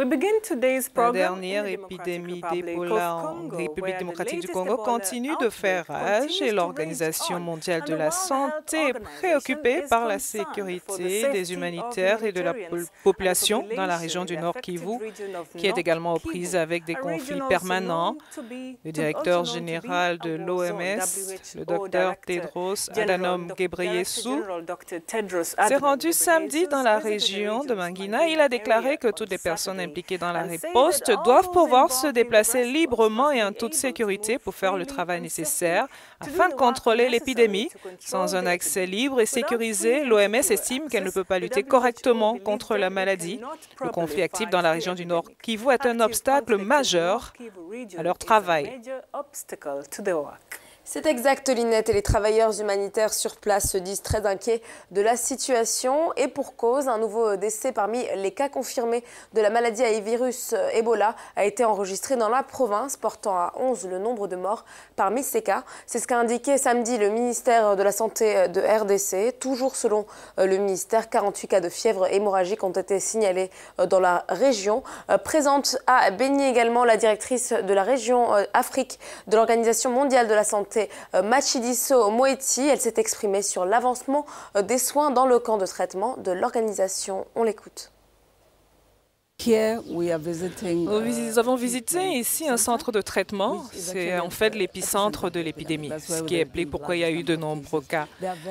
La dernière épidémie d'Ebola en République démocratique du Congo continue de faire rage et l'Organisation mondiale de la santé est préoccupée par la sécurité des humanitaires et de la population dans la région du Nord Kivu, qui est également aux prises avec des conflits permanents. Le directeur général de l'OMS, le Dr Tedros Adhanom Ghebreyesus, s'est rendu samedi dans la région de Mangina. Il a déclaré que toutes les personnes impliquées dans la riposte doivent pouvoir se déplacer librement et en toute sécurité pour faire le travail nécessaire afin de contrôler l'épidémie. Sans un accès libre et sécurisé, l'OMS estime qu'elle ne peut pas lutter correctement contre la maladie. Le conflit actif dans la région du Nord Kivu est un obstacle majeur à leur travail. C'est exact, Linette, et les travailleurs humanitaires sur place se disent très inquiets de la situation. Et pour cause, un nouveau décès parmi les cas confirmés de la maladie à virus Ebola a été enregistré dans la province, portant à 11 le nombre de morts parmi ces cas. C'est ce qu'a indiqué samedi le ministère de la Santé de RDC. Toujours selon le ministère, 48 cas de fièvre hémorragique ont été signalés dans la région. Présente à Beni également la directrice de la région Afrique de l'Organisation mondiale de la santé, Matshidiso Moeti. Elle s'est exprimée sur l'avancement des soins dans le camp de traitement de l'organisation. On l'écoute. Nous avons visité ici un centre de traitement. C'est en fait l'épicentre de l'épidémie, ce qui explique pourquoi il y a eu de nombreux cas.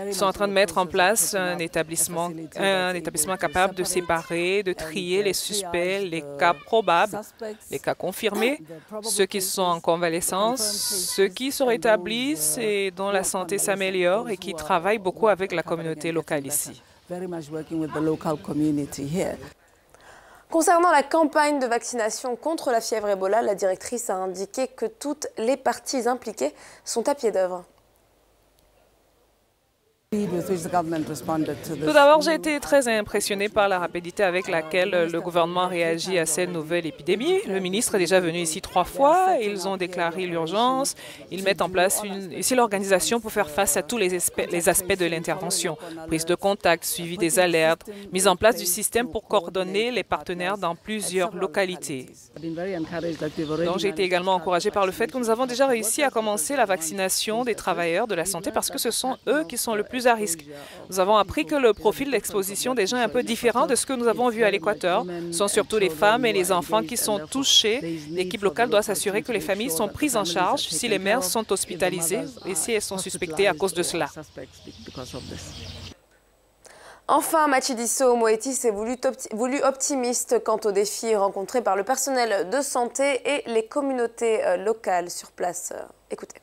Ils sont en train de mettre en place un établissement capable de séparer, de trier les suspects, les cas probables, les cas confirmés, ceux qui sont en convalescence, ceux qui sont rétablis et dont la santé s'améliore et qui travaillent beaucoup avec la communauté locale ici. Concernant la campagne de vaccination contre la fièvre Ebola, la directrice a indiqué que toutes les parties impliquées sont à pied d'œuvre. Tout d'abord, j'ai été très impressionné par la rapidité avec laquelle le gouvernement réagit à cette nouvelle épidémie. Le ministre est déjà venu ici 3 fois. Ils ont déclaré l'urgence. Ils mettent en place ici l'organisation pour faire face à tous les aspects de l'intervention. Prise de contact, suivi des alertes, mise en place du système pour coordonner les partenaires dans plusieurs localités. Donc, j'ai été également encouragée par le fait que nous avons déjà réussi à commencer la vaccination des travailleurs de la santé parce que ce sont eux qui sont le plus à risque. Nous avons appris que le profil d'exposition des gens est un peu différent de ce que nous avons vu à l'Équateur. Ce sont surtout les femmes et les enfants qui sont touchés. L'équipe locale doit s'assurer que les familles sont prises en charge si les mères sont hospitalisées et si elles sont suspectées à cause de cela. Enfin, Matshidiso Moeti s'est voulu optimiste quant aux défis rencontrés par le personnel de santé et les communautés locales sur place. Écoutez.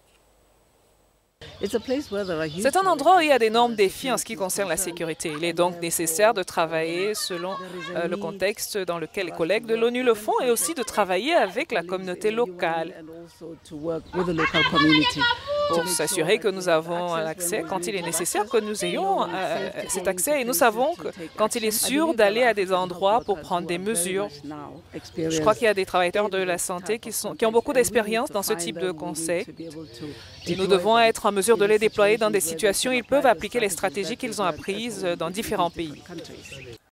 C'est un endroit où il y a d'énormes défis en ce qui concerne la sécurité. Il est donc nécessaire de travailler selon le contexte dans lequel les collègues de l'ONU le font et aussi de travailler avec la communauté locale pour s'assurer que nous avons l'accès quand il est nécessaire, que nous ayons cet accès. Et nous savons que quand il est sûr d'aller à des endroits pour prendre des mesures. Je crois qu'il y a des travailleurs de la santé qui ont beaucoup d'expérience dans ce type de conseil. Et nous devons être en mesure de les déployer dans des situations où ils peuvent appliquer les stratégies qu'ils ont apprises dans différents pays.